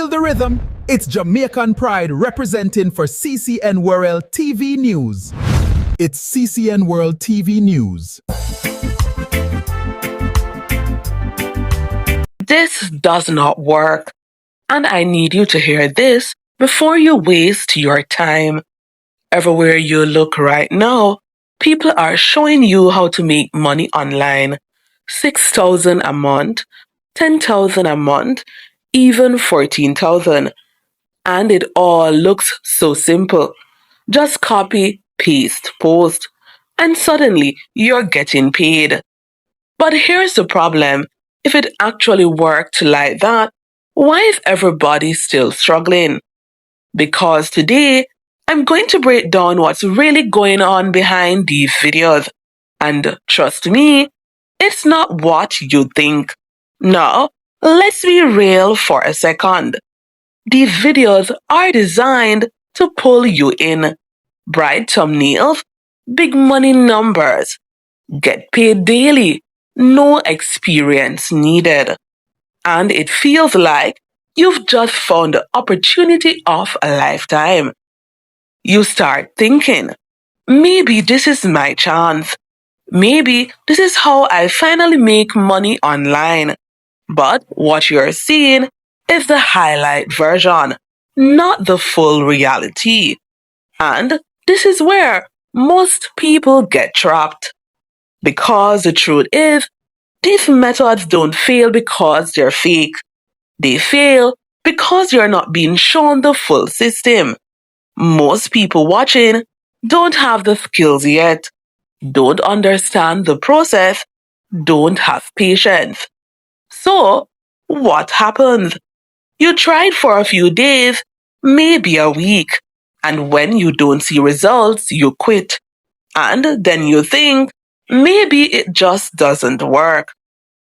Feel the rhythm? It's Jamaican pride representing for CCN World TV News. It's CCN World TV News. This does not work, and I need you to hear this before you waste your time. Everywhere you look right now, people are showing you how to make money online. 6,000 a month, 10,000 a month, even 14,000. And it all looks so simple. Just copy, paste, post, and suddenly you're getting paid. But here's the problem. If it actually worked like that, why is everybody still struggling? Because today, I'm going to break down what's really going on behind these videos. And trust me, it's not what you think. Now, let's be real for a second. These videos are designed to pull you in. Bright thumbnails, big money numbers, get paid daily, no experience needed. And it feels like you've just found the opportunity of a lifetime. You start thinking, maybe this is my chance. Maybe this is how I finally make money online. But what you're seeing is the highlight version, not the full reality. And this is where most people get trapped. Because the truth is, these methods don't fail because they're fake. They fail because you're not being shown the full system. Most people watching don't have the skills yet, don't understand the process, don't have patience. So, what happens? You tried for a few days, maybe a week, and when you don't see results, you quit. And then you think, maybe it just doesn't work.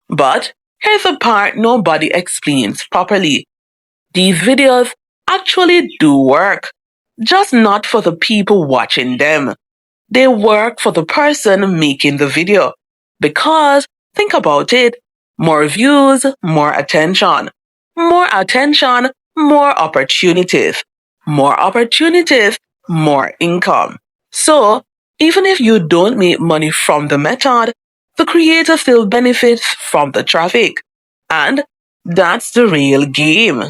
But here's the part nobody explains properly. These videos actually do work, just not for the people watching them. They work for the person making the video. Because, think about it, more views, more attention. More attention, more opportunities. More opportunities, more income. So, even if you don't make money from the method, the creator still benefits from the traffic. And that's the real game.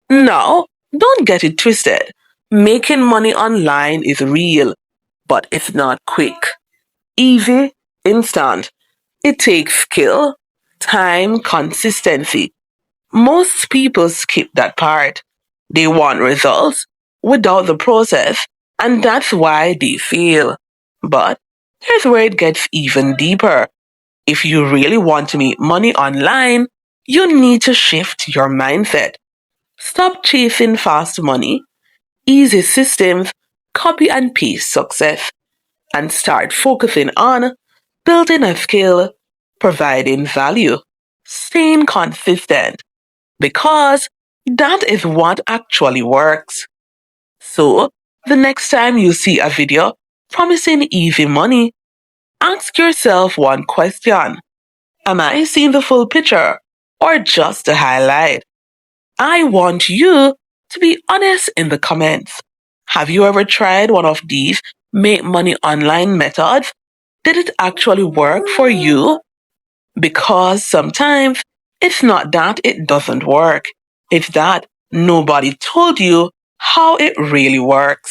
Now, don't get it twisted. Making money online is real, but it's not quick, easy, instant. It takes skill, time, consistency. Most people skip that part. They want results without the process, and that's why they fail. But here's where it gets even deeper. If you really want to make money online, you need to shift your mindset. Stop chasing fast money, easy systems, copy and paste success, and start focusing on building a skill, providing value, staying consistent, because that is what actually works. So, the next time you see a video promising easy money, ask yourself one question. Am I seeing the full picture or just the highlight? I want you to be honest in the comments. Have you ever tried one of these make money online methods? Did it actually work for you? Because sometimes it's not that it doesn't work. It's that nobody told you how it really works.